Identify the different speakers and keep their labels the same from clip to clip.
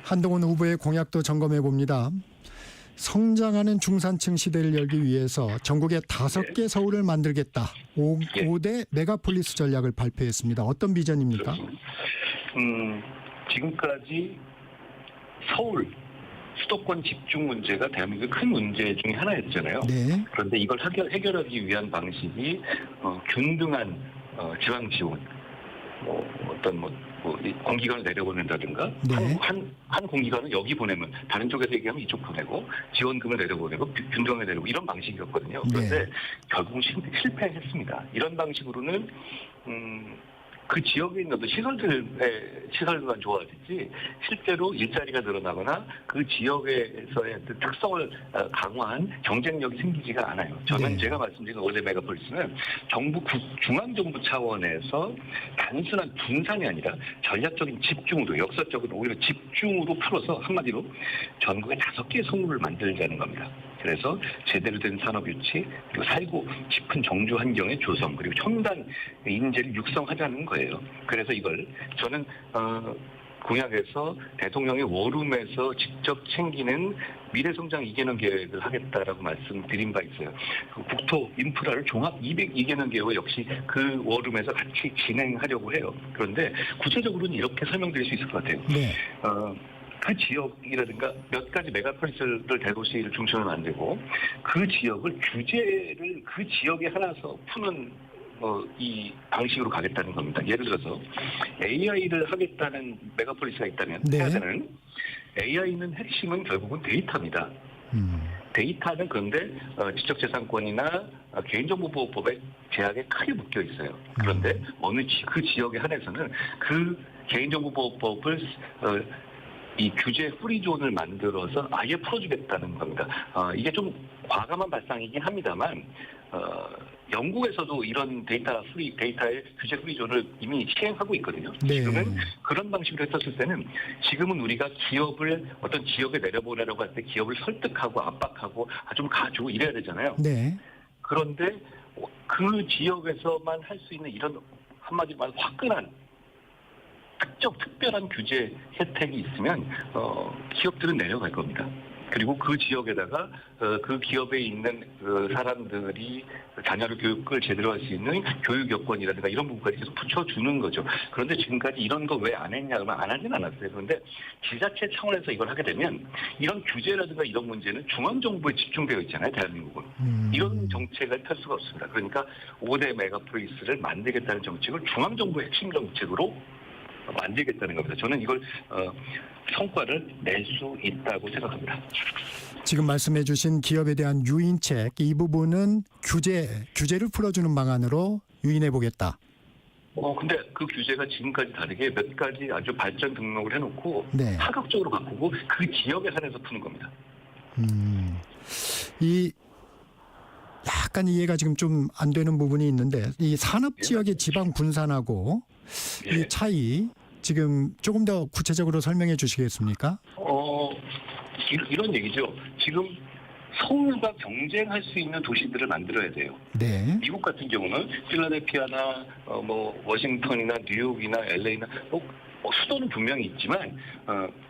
Speaker 1: 한동훈 후보의 공약도 점검해 봅니다. 성장하는 중산층 시대를 열기 위해서 전국에 5개 서울을 만들겠다. 5대 메가폴리스 전략을 발표했습니다. 어떤 비전입니까?
Speaker 2: 지금까지 서울 수도권 집중 문제가 대한민국의 큰 문제 중에 하나였잖아요.
Speaker 1: 네.
Speaker 2: 그런데 이걸 해결하기 위한 방식이 균등한 지방 지원, 공기관을 내려보낸다든가
Speaker 1: 네.
Speaker 2: 한 공기관은 여기 보내면 다른 쪽에서 얘기하면 이쪽 보내고 지원금을 내려보내고 균등하게 내려고 이런 방식이었거든요. 그런데
Speaker 1: 네.
Speaker 2: 결국 실패했습니다. 이런 방식으로는 그 지역에 있는 시설들의 시설만 좋아지지 실제로 일자리가 늘어나거나 그 지역에서의 특성을 강화한 경쟁력이 생기지가 않아요. 저는
Speaker 1: 네.
Speaker 2: 제가 말씀드린 5대 메가폴리스는 중앙정부 차원에서 단순한 분산이 아니라 전략적인 집중으로 역사적으로 오히려 집중으로 풀어서 한마디로 전국에 5개의 서울을 만들자는 겁니다. 그래서 제대로 된 산업 유치, 그리고 살고 싶은 정주 환경의 조성, 그리고 첨단 인재를 육성하자는 거예요. 그래서 이걸 저는 공약에서 대통령의 워룸에서 직접 챙기는 미래성장 2개년 계획을 하겠다라고 말씀드린 바 있어요. 국토 인프라를 종합 200 2개년 계획 역시 그 워룸에서 같이 진행하려고 해요. 그런데 구체적으로는 이렇게 설명드릴 수 있을 것 같아요.
Speaker 1: 네.
Speaker 2: 그 지역이라든가 몇 가지 메가폴리스를 대도시를 중심으로 만들고 그 지역을 규제를 그 지역에 하나서 푸는 이 방식으로 가겠다는 겁니다. 예를 들어서 AI를 하겠다는 메가폴리스가 있다면
Speaker 1: 네.
Speaker 2: 해야 되는 AI는 핵심은 결국은 데이터입니다. 데이터는 그런데 지적재산권이나 개인정보보호법의 제약에 크게 묶여 있어요. 그런데 그 지역에 한해서는 그 개인정보보호법을 이 규제 프리존을 만들어서 아예 풀어주겠다는 겁니다. 이게 좀 과감한 발상이긴 합니다만 영국에서도 이런 데이터의 규제 프리존을 이미 시행하고 있거든요.
Speaker 1: 네.
Speaker 2: 지금은 그런 방식으로 했었을 때는 지금은 우리가 기업을 어떤 지역에 내려보내려고 할 때 기업을 설득하고 압박하고 좀 가지고 이래야 되잖아요.
Speaker 1: 네.
Speaker 2: 그런데 그 지역에서만 할 수 있는 이런 한마디로 말해 화끈한 특별한 규제 혜택이 있으면 기업들은 내려갈 겁니다. 그리고 그 지역에다가 그 기업에 있는 사람들이 자녀를 교육을 제대로 할 수 있는 교육 여건이라든가 이런 부분까지 계속 붙여주는 거죠. 그런데 지금까지 이런 거 왜 안 했냐 그러면 안 하진 않았어요. 그런데 지자체 차원에서 이걸 하게 되면 이런 규제라든가 이런 문제는 중앙정부에 집중되어 있잖아요. 대한민국은. 이런 정책을 펼 수가 없습니다. 그러니까 5대 메가폴리스를 만들겠다는 정책을 중앙정부의 핵심 정책으로 만들겠다는 겁니다. 저는 이걸 성과를 낼 수 있다고 생각합니다.
Speaker 1: 지금 말씀해 주신 기업에 대한 유인책 이 부분은 규제를 풀어주는 방안으로 유인해 보겠다.
Speaker 2: 근데 그 규제가 지금까지 다르게 몇 가지 아주 발전 등록을 해놓고
Speaker 1: 네.
Speaker 2: 파격적으로 바꾸고 그 지역에 한해서 푸는 겁니다.
Speaker 1: 이 약간 이해가 지금 좀 안 되는 부분이 있는데 이 산업 지역의 지방 분산하고 이 차이 지금 조금 더 구체적으로 설명해 주시겠습니까?
Speaker 2: 이런 얘기죠. 지금 서울과 경쟁할 수 있는 도시들을 만들어야 돼요.
Speaker 1: 네.
Speaker 2: 미국 같은 경우는 필라델피아나 워싱턴이나 뉴욕이나 LA나 수도는 분명히 있지만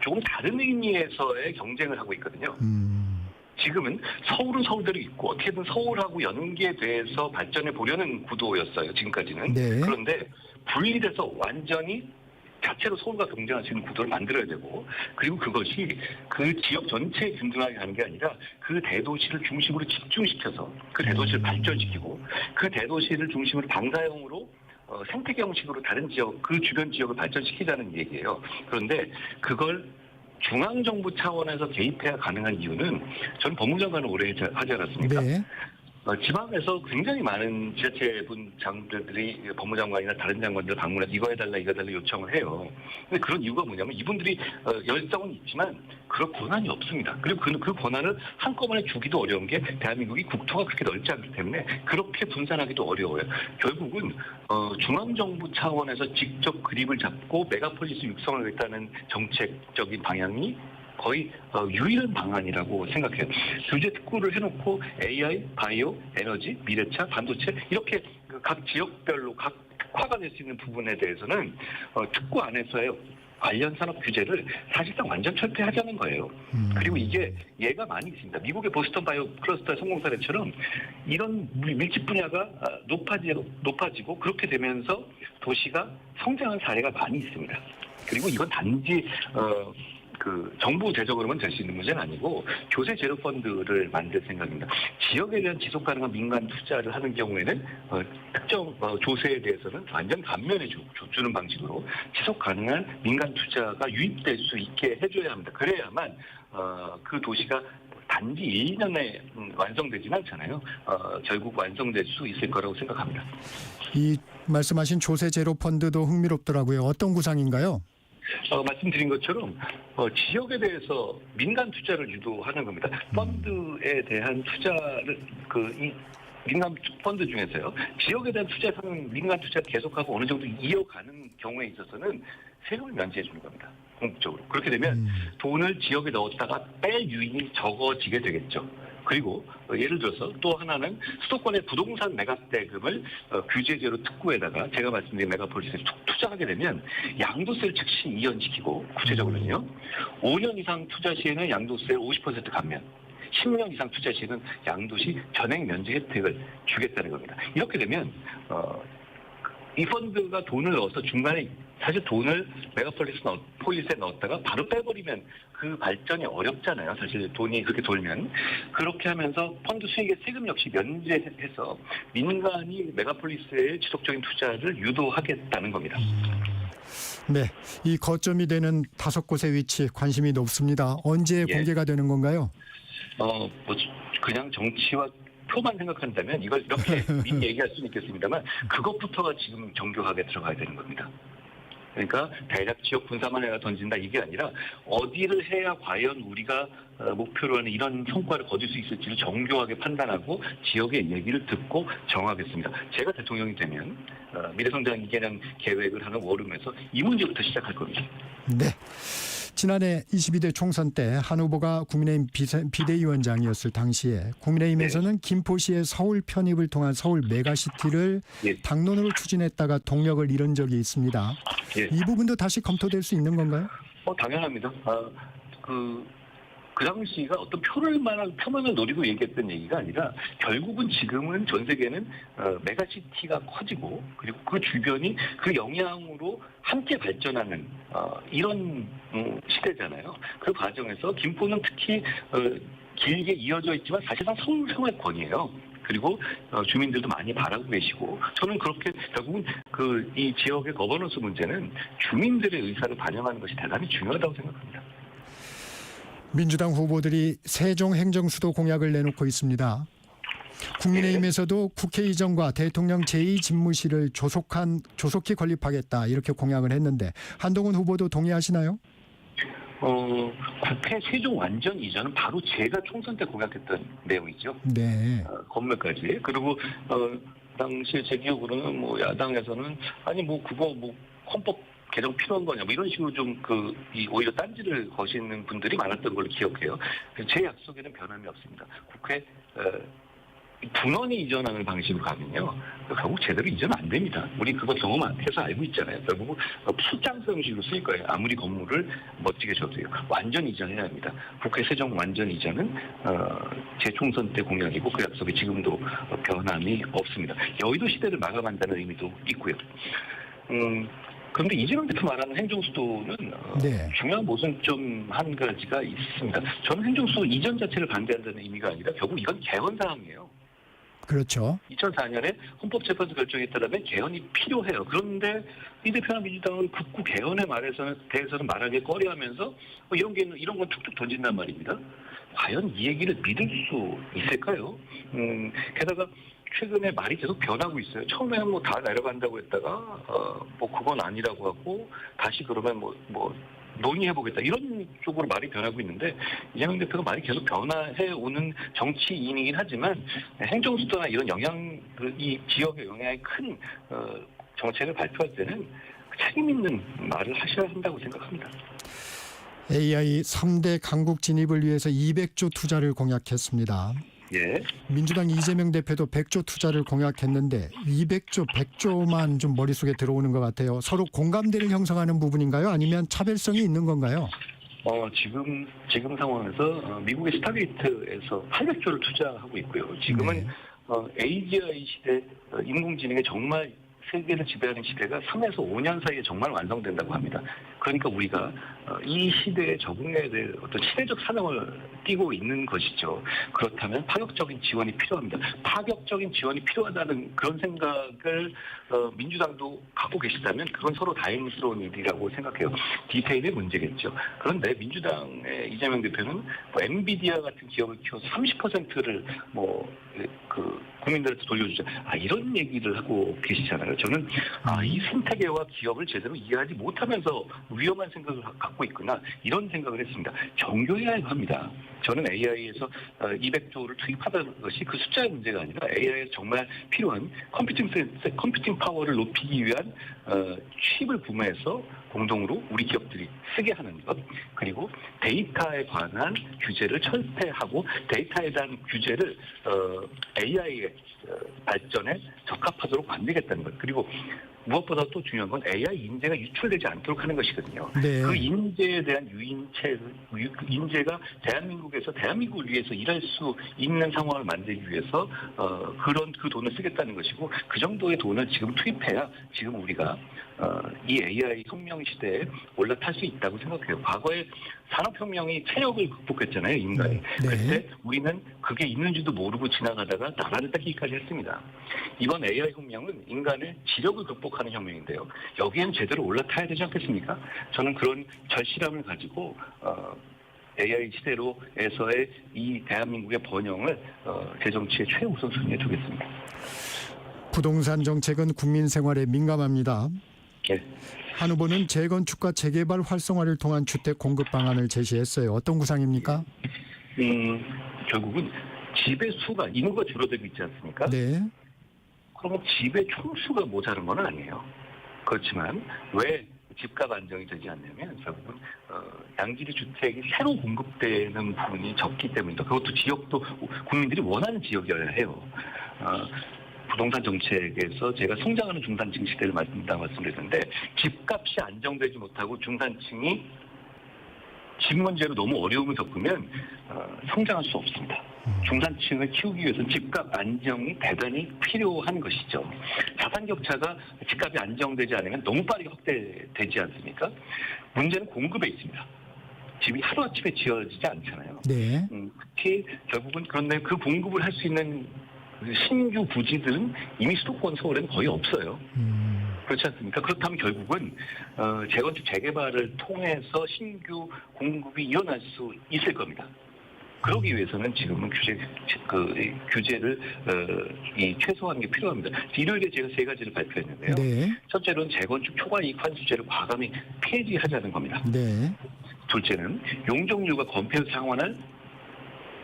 Speaker 2: 조금 다른 의미에서의 경쟁을 하고 있거든요. 지금은 서울은 서울대로 있고 어떻게든 서울하고 연계돼서 발전해 보려는 구도였어요. 지금까지는.
Speaker 1: 네.
Speaker 2: 그런데 분리돼서 완전히 자체로 서울과 경쟁할 수 있는 구도를 만들어야 되고 그리고 그것이 그 지역 전체에 균등하게 가는 게 아니라 그 대도시를 중심으로 집중시켜서 그 대도시를 발전시키고 그 대도시를 중심으로 방사형으로 생태계 형식으로 다른 지역, 그 주변 지역을 발전시키자는 얘기예요. 그런데 그걸 중앙정부 차원에서 개입해야 가능한 이유는 저는 법무장관을 오래 하지 않았습니까?
Speaker 1: 네.
Speaker 2: 지방에서 굉장히 많은 지자체분 장들이 법무장관이나 다른 장관들 방문해서 이거 해달라 요청을 해요. 근데 그런 이유가 뭐냐면 이분들이 열정은 있지만 그런 권한이 없습니다. 그리고 그 권한을 한꺼번에 주기도 어려운 게 대한민국이 국토가 그렇게 넓지 않기 때문에 그렇게 분산하기도 어려워요. 결국은 중앙정부 차원에서 직접 그립을 잡고 메가폴리스 육성을 하겠다는 정책적인 방향이 거의 유일한 방안이라고 생각해요. 규제 특구를 해놓고 AI, 바이오, 에너지, 미래차, 반도체 이렇게 각 지역별로 각 특화가 될 수 있는 부분에 대해서는 특구 안에서의 관련 산업 규제를 사실상 완전 철폐하자는 거예요. 그리고 이게 예가 많이 있습니다. 미국의 보스턴 바이오 클러스터 성공 사례처럼 이런 밀집 분야가 높아지고 그렇게 되면서 도시가 성장한 사례가 많이 있습니다. 그리고 이건 단지 정부 재정으로만 될 수 있는 문제는 아니고 조세 제로 펀드를 만들 생각입니다. 지역에 대한 지속 가능한 민간 투자를 하는 경우에는 특정 조세에 대해서는 완전 감면해 주는 방식으로 지속 가능한 민간 투자가 유입될 수 있게 해줘야 합니다. 그래야만 그 도시가 단지 1년에 완성되지는 않잖아요. 결국 완성될 수 있을 거라고 생각합니다.
Speaker 1: 이 말씀하신 조세 제로 펀드도 흥미롭더라고요. 어떤 구상인가요?
Speaker 2: 말씀드린 것처럼 지역에 대해서 민간 투자를 유도하는 겁니다. 펀드에 대한 투자를 이 민간 펀드 중에서요. 지역에 대한 투자는 민간 투자를 계속하고 어느 정도 이어가는 경우에 있어서는 세금을 면제해 주는 겁니다. 궁극적으로. 그렇게 되면 돈을 지역에 넣었다가 뺄 유인이 적어지게 되겠죠. 그리고 예를 들어서 또 하나는 수도권의 부동산 매각대금을 규제제로 특구에다가 제가 말씀드린 메가폴리스에 투자하게 되면 양도세를 즉시 이연시키고 구체적으로는요. 5년 이상 투자 시에는 양도세를 50% 감면, 10년 이상 투자 시에는 양도시 전액 면제 혜택을 주겠다는 겁니다. 이렇게 되면 이 펀드가 돈을 넣어서 중간에 사실 돈을 메가폴리스에 넣었다가 바로 빼버리면 그 발전이 어렵잖아요. 사실 돈이 그렇게 돌면. 그렇게 하면서 펀드 수익의 세금 역시 면제해서 민간이 메가폴리스의 지속적인 투자를 유도하겠다는 겁니다.
Speaker 1: 네, 이 거점이 되는 5곳의 위치 관심이 높습니다. 언제 공개가 되는 건가요?
Speaker 2: 그냥 정치와 표만 생각한다면 이걸 이렇게 미리 얘기할 수는 있겠습니다만 그것부터가 지금 정교하게 들어가야 되는 겁니다. 그러니까 대략 지역 분사만 해가 던진다 이게 아니라 어디를 해야 과연 우리가 목표로 하는 이런 성과를 거둘 수 있을지를 정교하게 판단하고 지역의 얘기를 듣고 정하겠습니다. 제가 대통령이 되면 미래성장 2개년 계획을 하는 워룸에서 이 문제부터 시작할 겁니다.
Speaker 1: 네. 지난해 22대 총선 때 한 후보가 국민의힘 비대위원장이었을 당시에 국민의힘에서는 김포시의 서울 편입을 통한 서울 메가시티를 당론으로 추진했다가 동력을 잃은 적이 있습니다. 이 부분도 다시 검토될 수 있는 건가요?
Speaker 2: 당연합니다. 그 당시가 어떤 표만을 노리고 얘기했던 얘기가 아니라 결국은 지금은 전 세계는 메가시티가 커지고 그리고 그 주변이 그 영향으로 함께 발전하는 이런 시대잖아요. 그 과정에서 김포는 특히 길게 이어져 있지만 사실상 서울 생활권이에요. 그리고 주민들도 많이 바라고 계시고 저는 그렇게 결국은 이 지역의 거버넌스 문제는 주민들의 의사를 반영하는 것이 대단히 중요하다고 생각합니다. 민주당
Speaker 1: 후보들이 세종 행정수도 공약을 내놓고 있습니다. 국민의힘에서도 국회 이전과 대통령 제2집무실을 조속히 건립하겠다 이렇게 공약을 했는데 한동훈 후보도 동의하시나요?
Speaker 2: 국회 세종 완전 이전은 바로 제가 총선 때 공약했던 내용이죠.
Speaker 1: 네.
Speaker 2: 건물까지. 그리고 당시 제 기억으로는 야당에서는 그거 헌법 개정 필요한 거냐 이런 식으로 좀 오히려 딴지를 거시는 분들이 많았던 걸로 기억해요. 제 약속에는 변함이 없습니다. 국회 분원이 이전하는 방식으로 가면요 결국 제대로 이전 안 됩니다. 우리 그거 경험해서 알고 있잖아요. 결국 출장소 형식으로 쓰일 거예요. 아무리 건물을 멋지게 줘도요. 완전 이전해야 합니다. 국회 세종 완전 이전은 제 총선 때 공약이고 그 약속이 지금도 변함이 없습니다. 여의도 시대를 마감한다는 의미도 있고요. 그런데 이재명 대표 말하는 행정수도는 중요한 모순점 한 가지가 있습니다. 저는 행정수도 이전 자체를 반대한다는 의미가 아니라 결국 이건 개헌 사항이에요.
Speaker 1: 그렇죠.
Speaker 2: 2004년에 헌법재판소 결정에 따르면 개헌이 필요해요. 그런데 이 대표나 민주당은 극구 개헌에 대해서는 말하기 꺼려하면서 이런 건 툭툭 던진단 말입니다. 과연 이 얘기를 믿을 수 있을까요? 게다가 최근에 말이 계속 변하고 있어요. 처음에는 다 내려간다고 했다가 그건 아니라고 하고 다시 그러면 논의해보겠다 이런 쪽으로 말이 변하고 있는데 이재명 대표가 말이 계속 변화해오는 정치인이긴 하지만 행정수도나 이런 이 지역의 영향이 큰 정책을 발표할 때는 책임 있는 말을 하셔야 한다고 생각합니다.
Speaker 1: AI 3대 강국 진입을 위해서 200조 투자를 공약했습니다.
Speaker 2: 예.
Speaker 1: 민주당 이재명 대표도 100조 투자를 공약했는데 200조, 100조만 좀 머릿속에 들어오는 것 같아요. 서로 공감대를 형성하는 부분인가요? 아니면 차별성이 있는 건가요?
Speaker 2: 지금 상황에서 미국의 스타게이트에서 800조를 투자하고 있고요. 지금은
Speaker 1: 네.
Speaker 2: AGI 시대, 인공지능의 정말 세계를 지배하는 시대가 3에서 5년 사이에 정말 완성된다고 합니다. 그러니까 우리가 이 시대에 적응해야 될 어떤 시대적 사정을 띠고 있는 것이죠. 그렇다면 파격적인 지원이 필요합니다. 파격적인 지원이 필요하다는 그런 생각을 민주당도 갖고 계시다면 그건 서로 다행스러운 일이라고 생각해요. 디테일의 문제겠죠. 그런데 민주당의 이재명 대표는 뭐 엔비디아 같은 기업을 키워서 30%를 국민들한테 돌려주자. 이런 얘기를 하고 계시잖아요. 저는 이 생태계와 기업을 제대로 이해하지 못하면서 위험한 생각을 갖고 있구나 이런 생각을 했습니다. 정교해야 합니다. 저는 AI에서 200조를 투입하다는 것이 그 숫자의 문제가 아니라 AI에 정말 필요한 컴퓨팅 파워를 높이기 위한 칩을 구매해서 공동으로 우리 기업들이 쓰게 하는 것, 그리고 데이터에 관한 규제를 철폐하고 데이터에 대한 규제를 AI의 발전에 적합하도록 만들겠다는 것, 그리고 무엇보다 또 중요한 건 AI 인재가 유출되지 않도록 하는 것이거든요.
Speaker 1: 네.
Speaker 2: 그 인재에 대한 인재가 대한민국에서 대한민국을 위해서 일할 수 있는 상황을 만들기 위해서 그 돈을 쓰겠다는 것이고, 그 정도의 돈을 지금 투입해야 지금 우리가 이 AI 혁명 시대에 올라탈 수 있다고 생각해요. 과거에 산업혁명이 체력을 극복했잖아요, 인간이.
Speaker 1: 네.
Speaker 2: 그때 우리는 그게 있는지도 모르고 지나가다가 나라를 뺏기기까지 했습니다. 이번 AI 혁명은 인간의 지력을 극복하는 혁명인데요. 여기엔 제대로 올라타야 되지 않겠습니까? 저는 그런 절실함을 가지고 AI 시대로에서의 이 대한민국의 번영을 제 정치의 최우선순위에 두겠습니다.
Speaker 1: 부동산 정책은 국민 생활에 민감합니다.
Speaker 2: 예.
Speaker 1: 한 후보는 재건축과 재개발 활성화를 통한 주택 공급 방안을 제시했어요. 어떤 구상입니까?
Speaker 2: 결국은 집의 수가, 인구가 줄어들고 있지 않습니까?
Speaker 1: 네.
Speaker 2: 그러면 집의 총수가 모자란 건 아니에요. 그렇지만 왜 집값 안정이 되지 않냐면 결국은 양질의 주택이 새로 공급되는 부분이 적기 때문이다. 그것도 지역도 국민들이 원하는 지역이어야 해요. 부동산 정책에서 제가 성장하는 중산층 시대를 말씀드렸는데 집값이 안정되지 못하고 중산층이 집 문제로 너무 어려움을 겪으면 성장할 수 없습니다. 중산층을 키우기 위해서는 집값 안정이 대단히 필요한 것이죠. 자산 격차가 집값이 안정되지 않으면 너무 빠르게 확대되지 않습니까? 문제는 공급에 있습니다. 집이 하루아침에 지어지지 않잖아요.
Speaker 1: 네.
Speaker 2: 특히 결국은 그런데 그 공급을 할 수 있는 신규 부지들은 이미 수도권 서울에는 거의 없어요. 그렇지 않습니까? 그렇다면 결국은 재건축 재개발을 통해서 신규 공급이 일어날 수 있을 겁니다. 그러기 위해서는 지금은 규제를 최소화하는 게 필요합니다. 일요일에 제가 3가지를 발표했는데요.
Speaker 1: 네.
Speaker 2: 첫째로는 재건축 초과이익 환수제를 과감히 폐지하자는 겁니다.
Speaker 1: 네.
Speaker 2: 둘째는 용적률과 건폐 상환을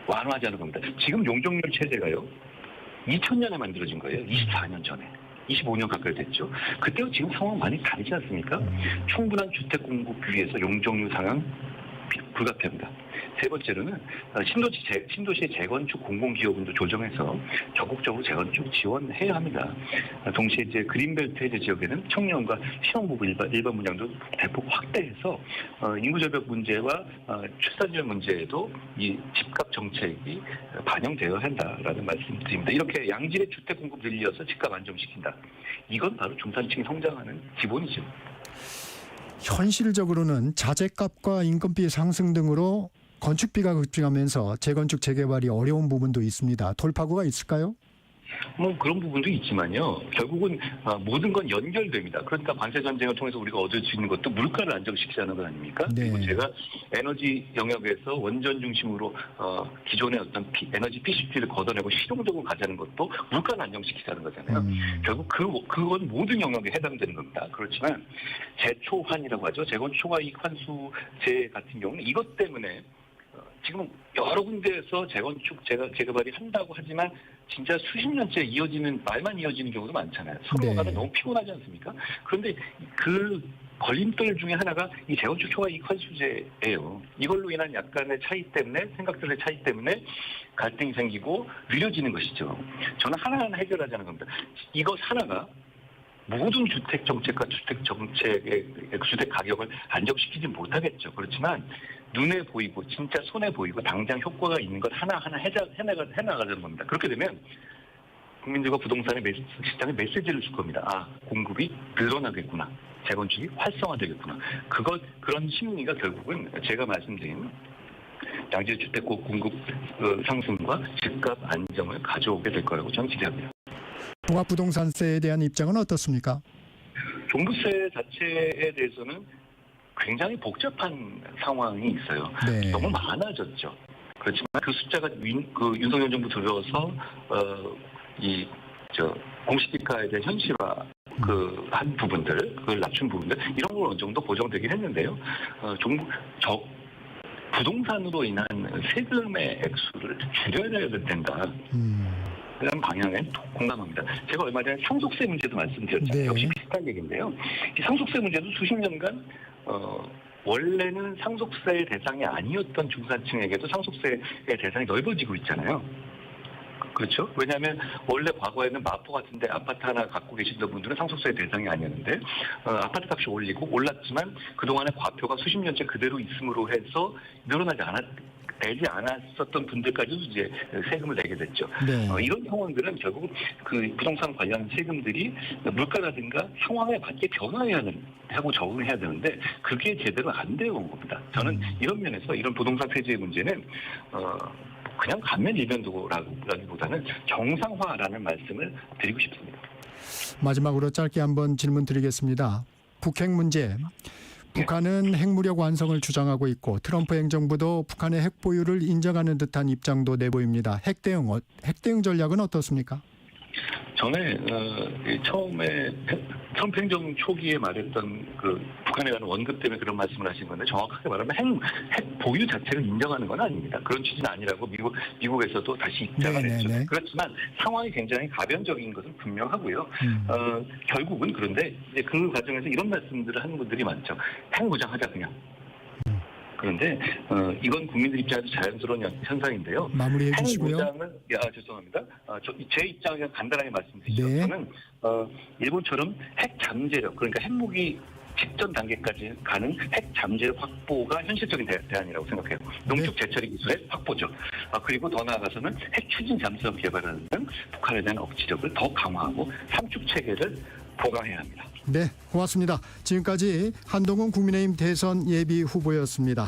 Speaker 2: 완화하자는 겁니다. 지금 용적률 체제가요, 2000년에 만들어진 거예요. 24년 전에. 25년 가까이 됐죠. 그때와 지금 상황 많이 다르지 않습니까? 충분한 주택 공급 위해서 용적률 상향 불가피합니다. 세 번째로는 신도시의 재건축 공공기여금도 조정해서 적극적으로 재건축 지원해야 합니다. 동시에 이제 그린벨트 해제 지역에는 청년과 신혼부부 일반 분양도 대폭 확대해서 인구 절벽 문제와 출산율 문제에도 이 집값 정책이 반영되어야 한다라는 말씀드립니다. 이렇게 양질의 주택 공급 늘려서 집값 안정시킨다. 이건 바로 중산층이 성장하는 기본이죠.
Speaker 1: 현실적으로는 자재값과 인건비 상승 등으로 건축비가 급증하면서 재건축 재개발이 어려운 부분도 있습니다. 돌파구가 있을까요?
Speaker 2: 그런 부분도 있지만요. 결국은 모든 건 연결됩니다. 그러니까 관세 전쟁을 통해서 우리가 얻을 수 있는 것도 물가를 안정시키자는 것 아닙니까?
Speaker 1: 네.
Speaker 2: 그리고 제가 에너지 영역에서 원전 중심으로 기존의 어떤 에너지 PCT를 걷어내고 실용적으로 가자는 것도 물가를 안정시키자는 거잖아요. 결국 그건 모든 영역에 해당되는 겁니다. 그렇지만 재초환이라고 하죠. 재건축 초과이익 환수제 같은 경우는 이것 때문에 지금 여러 군데에서 재건축 재개발이 한다고 하지만 진짜 수십 년째 말만 이어지는 경우도 많잖아요. 서로
Speaker 1: 네.
Speaker 2: 가면 너무 피곤하지 않습니까? 그런데 걸림돌 중에 하나가 이 재건축 초과 이익 환수제예요. 이걸로 인한 약간의 차이 때문에 생각들의 차이 때문에 갈등이 생기고 느려지는 것이죠. 저는 하나하나 해결하자는 겁니다. 이것 하나가 모든 주택 정책과 주택 정책의 주택 가격을 안정시키지 못하겠죠. 그렇지만 눈에 보이고 진짜 손에 보이고 당장 효과가 있는 것 하나하나 해나가자는 겁니다. 그렇게 되면 국민들과 부동산의 시장에 메시지를 줄 겁니다. 아, 공급이 늘어나겠구나. 재건축이 활성화되겠구나. 그런 심리가 결국은 제가 말씀드린 양질 주택 공급 상승과 집값 안정을 가져오게 될 거라고 저는 기대합니다.
Speaker 1: 종합부동산세에 대한 입장은 어떻습니까?
Speaker 2: 종부세 자체에 대해서는 굉장히 복잡한 상황이 있어요.
Speaker 1: 네.
Speaker 2: 너무 많아졌죠. 그렇지만 그 숫자가 윤석열 정부 들어서 공시지가에 대한 현실화 한 부분들, 그걸 낮춘 부분들 이런 걸 어느 정도 보정되긴 했는데요. 부동산으로 인한 세금의 액수를 줄여야 된다. 그런 방향에 공감합니다. 제가 얼마 전에 상속세 문제도 말씀드렸잖아요.
Speaker 1: 네.
Speaker 2: 역시 비슷한 얘기인데요. 이 상속세 문제도 수십 년간 원래는 상속세의 대상이 아니었던 중산층에게도 상속세의 대상이 넓어지고 있잖아요. 그렇죠? 왜냐하면 원래 과거에는 마포 같은데 아파트 하나 갖고 계시던 분들은 상속세의 대상이 아니었는데 아파트 값이 올랐지만 그동안의 과표가 수십 년째 그대로 있음으로 해서 내지 않았었던 분들까지도 이제 세금을 내게 됐죠.
Speaker 1: 네.
Speaker 2: 이런 상황들은 결국 그 부동산 관련 세금들이 물가라든가 상황에 맞게 하고 적응해야 되는데 그게 제대로 안 되어 온 겁니다. 저는 이런 면에서 이런 부동산 세제의 문제는 그냥 감면 일면도라기보다는 정상화라는 말씀을 드리고 싶습니다.
Speaker 1: 마지막으로 짧게 한번 질문 드리겠습니다. 북핵 문제. 북한은 핵무력 완성을 주장하고 있고 트럼프 행정부도 북한의 핵 보유를 인정하는 듯한 입장도 내보입니다. 핵 대응 전략은 어떻습니까?
Speaker 2: 전에 처음에 트럼프 행정 초기에 말했던 북한에 관한 원급 때문에 그런 말씀을 하신 건데 정확하게 말하면 핵 보유 자체를 인정하는 건 아닙니다. 그런 취지는 아니라고 미국에서도 다시 입장을 했죠. 그렇지만 상황이 굉장히 가변적인 것은 분명하고요. 결국은 그런데 이제 그 과정에서 이런 말씀들을 하는 분들이 많죠. 핵 무장하자 그냥. 그런데 이건 국민들 입장에서 자연스러운 현상인데요.
Speaker 1: 마무리해 주시고요.
Speaker 2: 핵무장은 죄송합니다. 제 입장을 간단하게 말씀드리죠.
Speaker 1: 네.
Speaker 2: 저는 일본처럼 핵 잠재력 그러니까 핵무기 직전 단계까지 가는 핵 잠재력 확보가 현실적인 대안이라고 생각해요. 농축 재처리 기술의 확보죠. 그리고 더 나아가서는 핵 추진 잠수함 개발하는 등 북한에 대한 억지력을 더 강화하고 삼축 체계를 보강해야 합니다.
Speaker 1: 네, 고맙습니다. 지금까지 한동훈 국민의힘 대선 예비 후보였습니다.